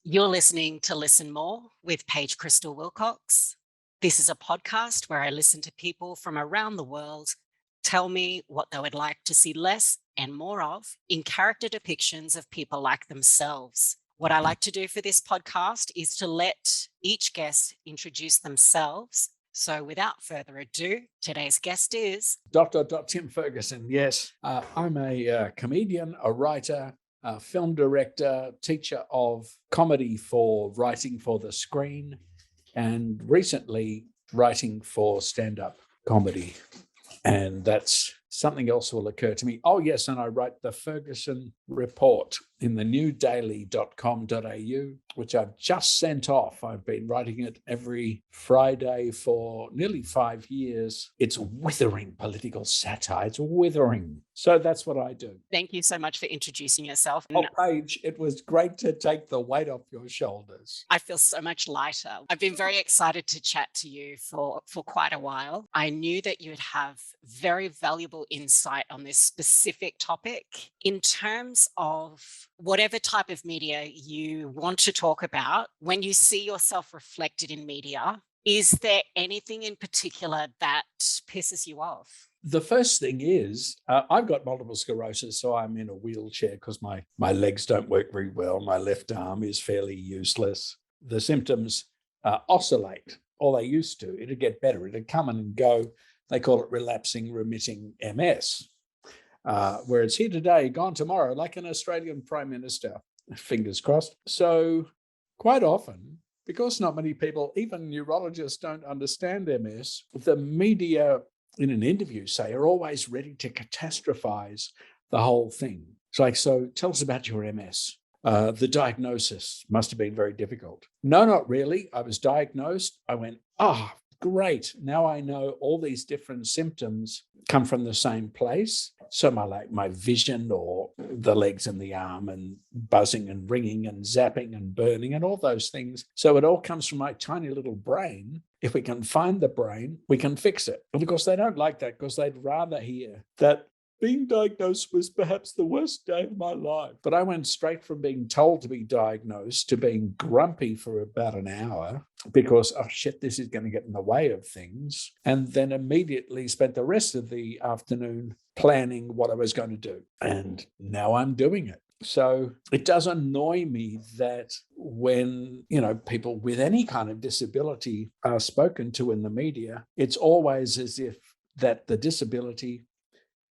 You're listening to Listen More with Paige Krystal Wilcox. This is a podcast where I listen to people from around the world tell me what they would like to see less and more of in character depictions of people like themselves. What I like to do for this podcast is to let each guest introduce themselves. So without further ado, today's guest is Dr. Tim Ferguson. Yes, I'm a comedian, a writer, a film director, teacher of comedy for writing for the screen, and recently writing for stand-up comedy. And that's something else will occur to me. Oh, yes, and I write the Ferguson report in the newdaily.com.au, which I've just sent off. I've been writing it every Friday for nearly 5 years. It's withering political satire. It's withering. So that's what I do. Thank you so much for introducing yourself. Oh, Paige, it was great to take the weight off your shoulders. I feel so much lighter. I've been very excited to chat to you for quite a while. I knew that you would have very valuable insight on this specific topic. In terms of whatever type of media you want to talk about, when you see yourself reflected in media, is there anything in particular that pisses you off? The first thing is I've got multiple sclerosis, so I'm in a wheelchair because my legs don't work very well. My left arm is fairly useless. The symptoms oscillate, or they used to. It'd get better. It'd come and go. They call it relapsing, remitting MS. Where it's here today, gone tomorrow, like an Australian Prime Minister, fingers crossed. So quite often, because not many people, even neurologists, don't understand MS, the media in an interview, say, are always ready to catastrophize the whole thing. It's like, so tell us about your MS. The diagnosis must have been very difficult. No, not really. I was diagnosed. I went, great. Now I know all these different symptoms come from the same place. So my vision, or the legs and the arm, and buzzing and ringing and zapping and burning and all those things. So it all comes from my tiny little brain. If we can find the brain, we can fix it. And of course, they don't like that because they'd rather hear that being diagnosed was perhaps the worst day of my life. But I went straight from being told to be diagnosed to being grumpy for about an hour because, oh shit, this is going to get in the way of things. And then immediately spent the rest of the afternoon planning what I was going to do. And now I'm doing it. So it does annoy me that when, people with any kind of disability are spoken to in the media, it's always as if that the disability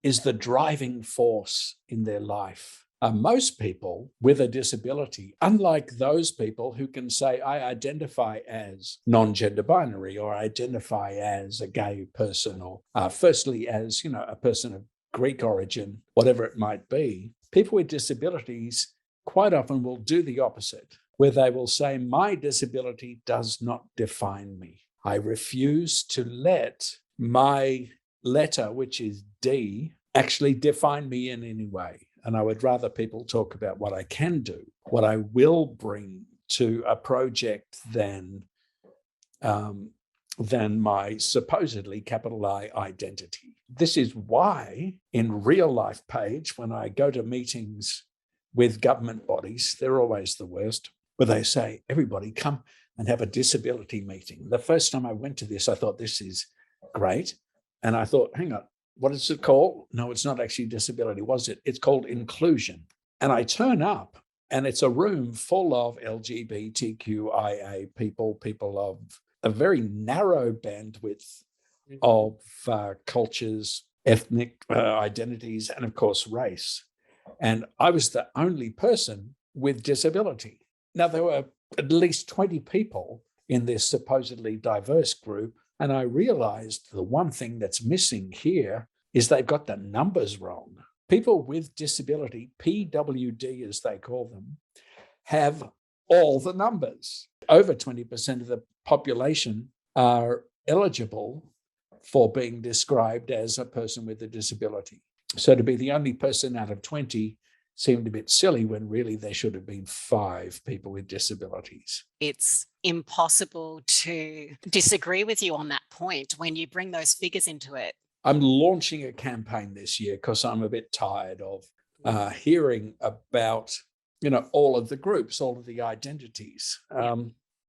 is the driving force in their life. Most people with a disability, unlike those people who can say, I identify as non-gender binary, or identify as a gay person, or firstly as, a person of Greek origin, whatever it might be, people with disabilities quite often will do the opposite, where they will say, my disability does not define me. I refuse to let my letter, which is D, actually define me in any way. And I would rather people talk about what I can do, what I will bring to a project than my supposedly capital I identity. This is why in real life, Paige, when I go to meetings with government bodies, they're always the worst, where they say, everybody come and have a disability meeting. The first time I went to this, I thought, this is great. And I thought, hang on, what is it called? No, it's not actually disability, was it? It's called inclusion. And I turn up and it's a room full of LGBTQIA people of a very narrow bandwidth of cultures, ethnic identities, and of course, race. And I was the only person with disability. Now, there were at least 20 people in this supposedly diverse group. And I realized the one thing that's missing here is they've got the numbers wrong. People with disability, PWD as they call them, have all the numbers. Over 20% of the population are eligible for being described as a person with a disability. So to be the only person out of 20 seemed a bit silly when really there should have been 5 people with disabilities. It's impossible to disagree with you on that point when you bring those figures into it. I'm launching a campaign this year because I'm a bit tired of hearing about all of the groups, all of the identities.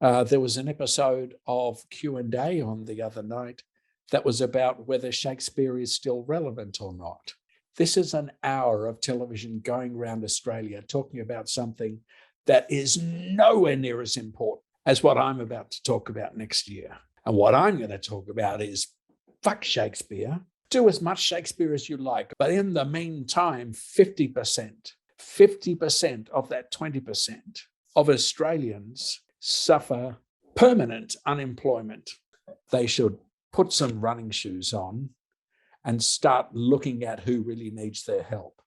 There was an episode of Q&A on the other night that was about whether Shakespeare is still relevant or not. This is an hour of television going around Australia talking about something that is nowhere near as important as what I'm about to talk about next year. And what I'm going to talk about is fuck Shakespeare. Do as much Shakespeare as you like. But in the meantime, 50% of that 20% of Australians suffer permanent unemployment. They should put some running shoes on and start looking at who really needs their help.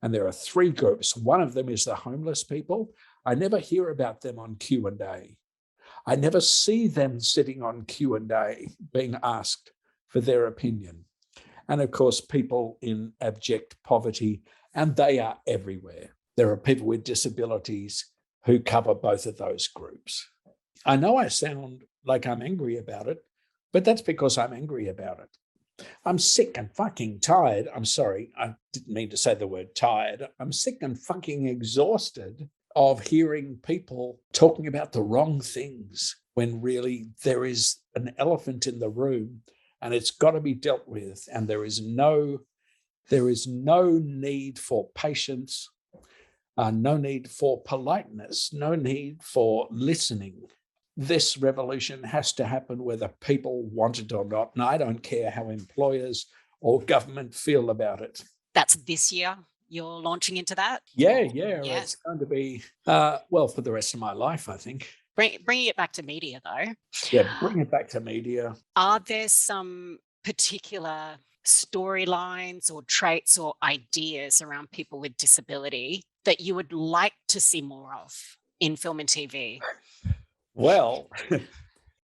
And there are three groups. One of them is the homeless people. I never hear about them on Q&A. I never see them sitting on Q&A being asked for their opinion. And of course, people in abject poverty, and they are everywhere. There are people with disabilities who cover both of those groups. I know I sound like I'm angry about it, but that's because I'm angry about it. I'm sick and fucking tired. I'm sorry, I didn't mean to say the word tired. I'm sick and fucking exhausted of hearing people talking about the wrong things when really there is an elephant in the room and it's got to be dealt with. And there is no need for patience, no need for politeness, no need for listening. This revolution has to happen whether people want it or not. And I don't care how employers or government feel about it. That's this year you're launching into that? Yeah. It's going to be, for the rest of my life, I think. Bringing it back to media, though. Yeah, bring it back to media. Are there some particular storylines or traits or ideas around people with disability that you would like to see more of in film and TV? Well,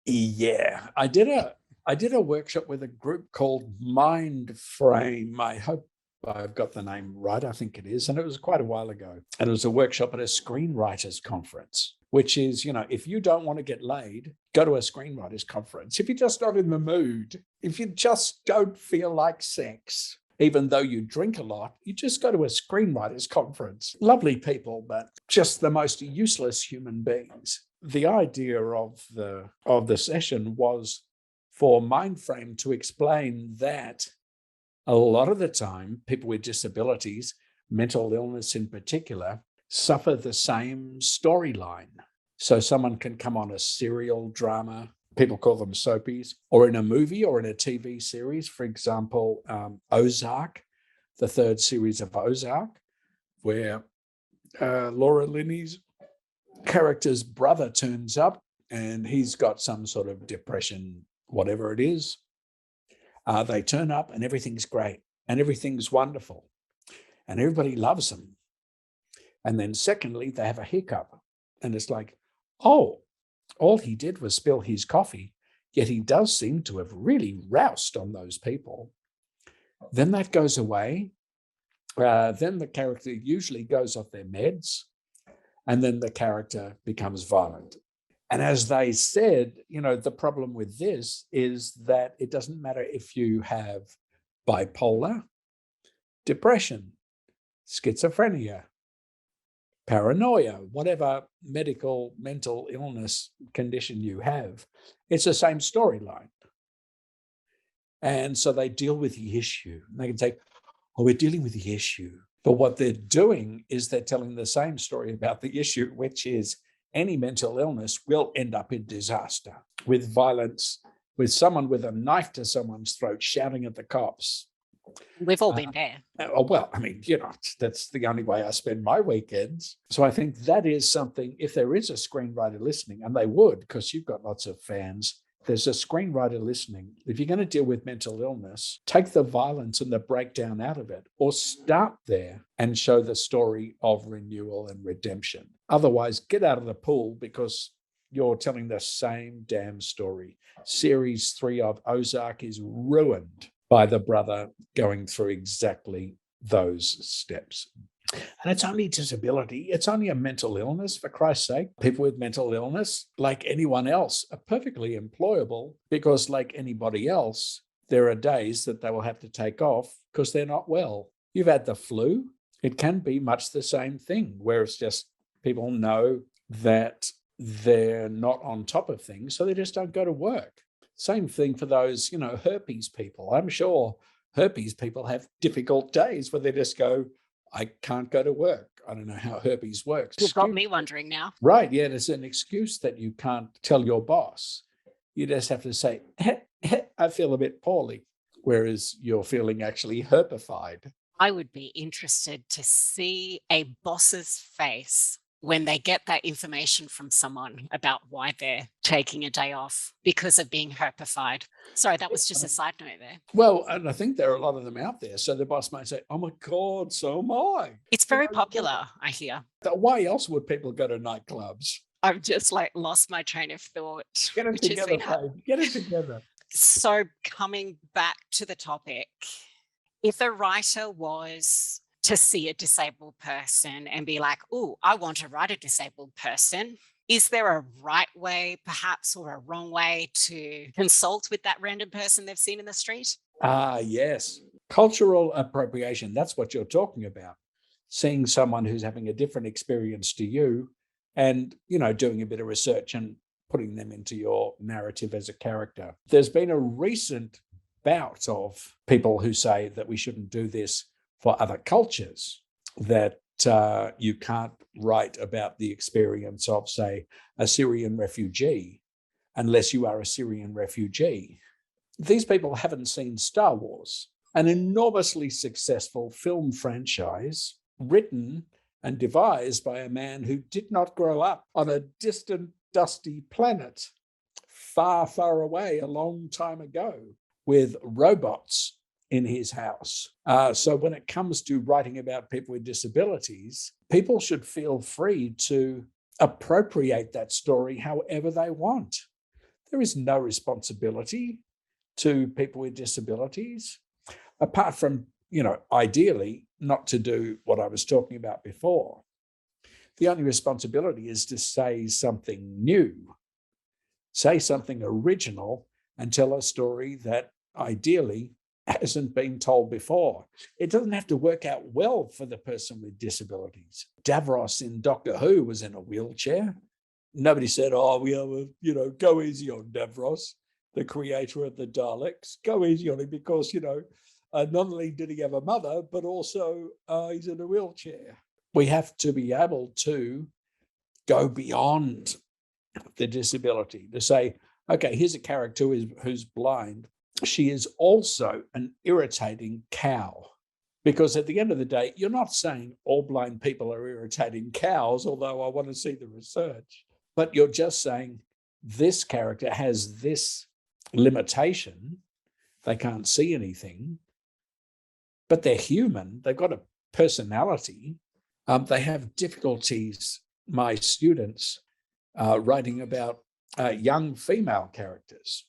yeah, I did a workshop with a group called Mind Frame. I hope I've got the name right. I think it is. And it was quite a while ago. And it was a workshop at a screenwriters conference, which is, if you don't want to get laid, go to a screenwriters conference. If you're just not in the mood, if you just don't feel like sex, even though you drink a lot, you just go to a screenwriters conference. Lovely people, but just the most useless human beings. The idea of the session was for Mindframe to explain that a lot of the time, people with disabilities, mental illness in particular, suffer the same storyline. So someone can come on a serial drama, people call them soapies, or in a movie or in a TV series, for example, Ozark, the third series of Ozark, where Laura Linney's character's brother turns up and he's got some sort of depression, whatever it is. They turn up and everything's great and everything's wonderful and everybody loves them. And then secondly, they have a hiccup and it's like, oh, all he did was spill his coffee, yet he does seem to have really roused on those people. Then that goes away. Then the character usually goes off their meds, and then the character becomes violent. And as they said, the problem with this is that it doesn't matter if you have bipolar, depression, schizophrenia, paranoia, whatever mental illness condition you have, it's the same storyline. And so they deal with the issue. And they can say, oh, we're dealing with the issue. But what they're doing is they're telling the same story about the issue, which is any mental illness will end up in disaster, with violence, with someone with a knife to someone's throat shouting at the cops. We've all been there. Well, I mean, that's the only way I spend my weekends. So I think that is something, if there is a screenwriter listening, and they would, because you've got lots of fans, there's a screenwriter listening. If you're going to deal with mental illness, take the violence and the breakdown out of it, or start there and show the story of renewal and redemption. Otherwise, get out of the pool because you're telling the same damn story. Series 3 of Ozark is ruined by the brother going through exactly those steps. And it's only disability. It's only a mental illness, for Christ's sake. People with mental illness, like anyone else, are perfectly employable because, like anybody else, there are days that they will have to take off because they're not well. You've had the flu. It can be much the same thing, where it's just People know that they're not on top of things, so they just don't go to work. Same thing for those, herpes people. I'm sure herpes people have difficult days where they just go, I can't go to work. I don't know how herpes works. You've got me wondering now. Right. Yeah. There's an excuse that you can't tell your boss. You just have to say, I feel a bit poorly, whereas you're feeling actually herpified. I would be interested to see a boss's face when they get that information from someone about why they're taking a day off because of being herpified. Sorry, that was just a side note there. Well, and I think there are a lot of them out there. So the boss might say, oh my God, so am I. It's very popular, I hear. Why else would people go to nightclubs? I've just lost my train of thought. Get it together, Paige. Get it together. So coming back to the topic, if a writer was to see a disabled person and be like, oh, I want to write a disabled person, is there a right way perhaps or a wrong way to consult with that random person they've seen in the street? Yes. Cultural appropriation. That's what you're talking about. Seeing someone who's having a different experience to you and, doing a bit of research and putting them into your narrative as a character. There's been a recent bout of people who say that we shouldn't do this for other cultures, that you can't write about the experience of, say, a Syrian refugee unless you are a Syrian refugee. These people haven't seen Star Wars, an enormously successful film franchise written and devised by a man who did not grow up on a distant, dusty planet far, far away a long time ago with robots in his house. So when it comes to writing about people with disabilities, people should feel free to appropriate that story however they want. There is no responsibility to people with disabilities, apart from, ideally not to do what I was talking about before. The only responsibility is to say something new, say something original, and tell a story that ideally hasn't been told before. It doesn't have to work out well for the person with disabilities. Davros in Doctor Who was in a wheelchair. Nobody said, go easy on Davros, the creator of the Daleks. Go easy on him because, not only did he have a mother, but also he's in a wheelchair. We have to be able to go beyond the disability to say, okay, here's a character who's blind. She is also an irritating cow. Because at the end of the day, you're not saying all blind people are irritating cows, although I want to see the research. But you're just saying this character has this limitation. They can't see anything, but they're human. They've got a personality. They have difficulties, my students, writing about young female characters.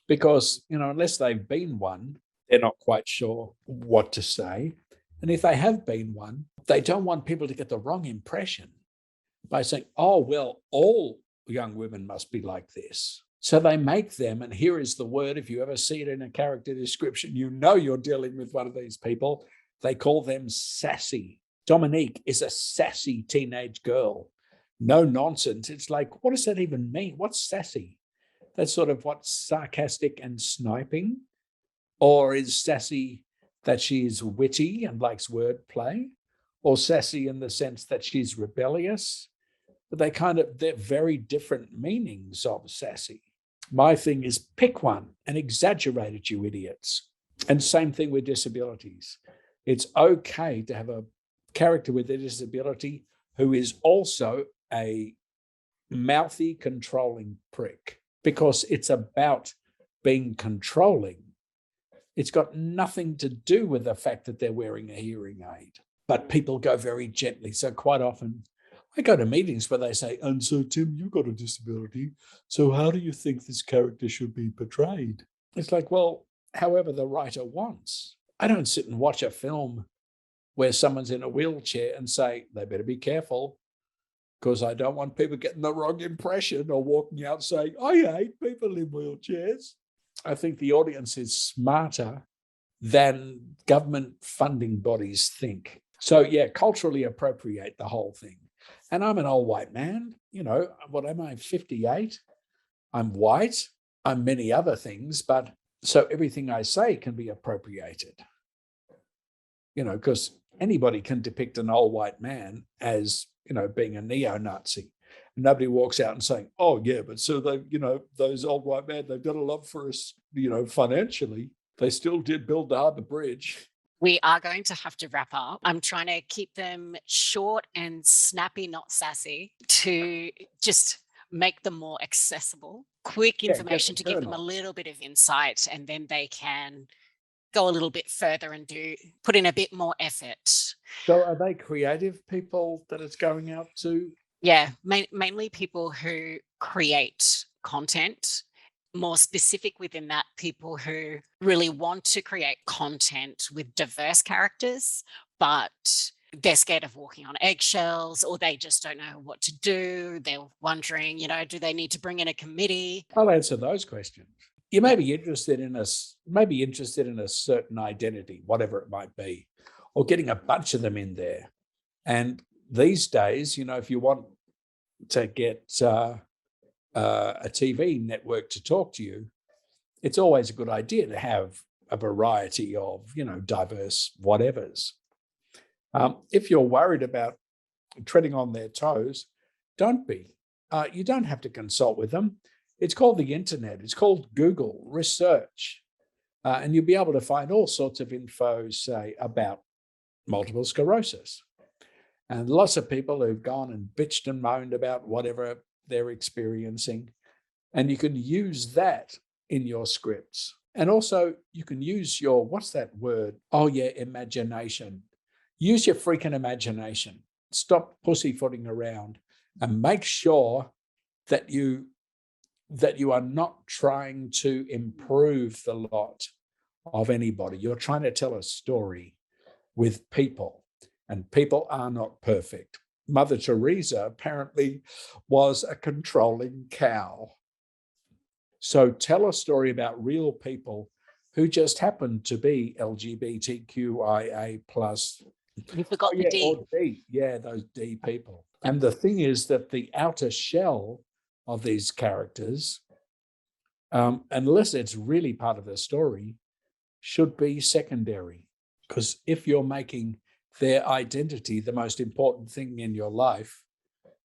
Because, unless they've been one, they're not quite sure what to say. And if they have been one, they don't want people to get the wrong impression by saying, oh, well, all young women must be like this. So they make them, and here is the word, if you ever see it in a character description, you're dealing with one of these people. They call them sassy. Dominique is a sassy teenage girl. No nonsense. It's like, what does that even mean? What's sassy? That's sort of what's sarcastic and sniping? Or is sassy that she's witty and likes wordplay? Or sassy in the sense that she's rebellious? But they're very different meanings of sassy. My thing is pick one and exaggerate it, you idiots. And same thing with disabilities. It's okay to have a character with a disability who is also a mouthy, controlling prick, because it's about being controlling. It's got nothing to do with the fact that they're wearing a hearing aid, but people go very gently. So quite often I go to meetings where they say, and so Tim, you've got a disability. So how do you think this character should be portrayed? It's like, well, however the writer wants. I don't sit and watch a film where someone's in a wheelchair and say, they better be careful, because I don't want people getting the wrong impression or walking out saying, I hate people in wheelchairs. I think the audience is smarter than government funding bodies think. So yeah, culturally appropriate the whole thing. And I'm an old white man, what am I, 58? I'm white, I'm many other things, but so everything I say can be appropriated, because anybody can depict an old white man as, being a neo-Nazi. And nobody walks out and saying, oh, yeah, but so they, those old white men, they've done a lot for us, financially. They still did build the Harbour Bridge. We are going to have to wrap up. I'm trying to keep them short and snappy, not sassy, to just make them more accessible. Quick information to give them a little bit of insight, and then they can go a little bit further and put in a bit more effort. So are they creative people that it's going out to? Yeah, mainly people who create content. More specific within that, people who really want to create content with diverse characters, but they're scared of walking on eggshells, or they just don't know what to do. They're wondering, do they need to bring in a committee? I'll answer those questions. You may be interested in a certain identity, whatever it might be, or getting a bunch of them in there. And these days, if you want to get a TV network to talk to you, it's always a good idea to have a variety of, diverse whatevers. If you're worried about treading on their toes, don't be. You don't have to consult with them. It's called the internet. It's called Google research. And you'll be able to find all sorts of info, say, about multiple sclerosis. And lots of people who've gone and bitched and moaned about whatever they're experiencing. And you can use that in your scripts. And also you can use your, what's that word? Oh yeah, imagination. Use your freaking imagination. Stop pussyfooting around and make sure that you are not trying to improve the lot of anybody. You're trying to tell a story with people, and people are not perfect. Mother Teresa apparently was a controlling cow. So tell a story about real people who just happen to be LGBTQIA plus. You forgot the D. Or D. Yeah, those D people. And the thing is that the outer shell of these characters, unless it's really part of the story, should be secondary. Because if you're making their identity the most important thing in your life,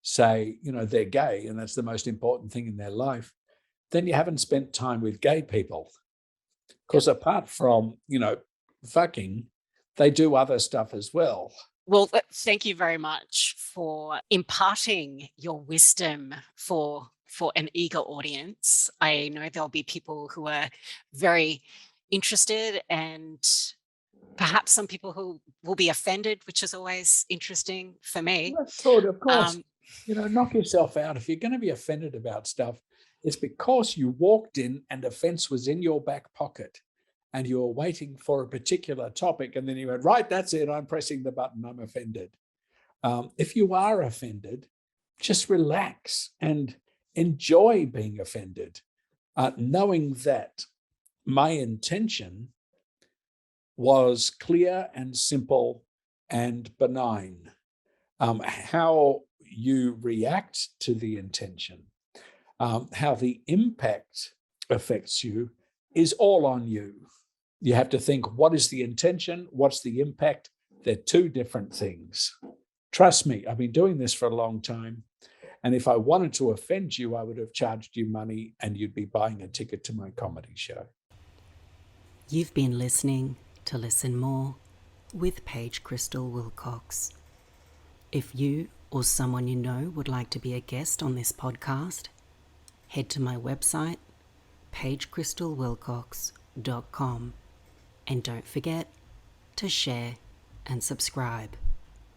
say, they're gay and that's the most important thing in their life, then you haven't spent time with gay people. Because apart from, fucking, they do other stuff as well. Well, thank you very much for imparting your wisdom for an eager audience. I know there'll be people who are very interested, and perhaps some people who will be offended, which is always interesting for me. That's good, of course. Knock yourself out. If you're going to be offended about stuff, it's because you walked in and offense was in your back pocket and you were waiting for a particular topic, and then you went, right, that's it, I'm pressing the button, I'm offended. If you are offended, just relax and enjoy being offended, knowing that my intention was clear and simple and benign. How you react to the intention, how the impact affects you is all on you. You have to think, what is the intention? What's the impact? They're two different things. Trust me, I've been doing this for a long time. And if I wanted to offend you, I would have charged you money and you'd be buying a ticket to my comedy show. You've been listening to Listen More with Paige Krystal Wilcox. If you or someone you know would like to be a guest on this podcast, head to my website, paigekrystalwilcox.com, and don't forget to share and subscribe.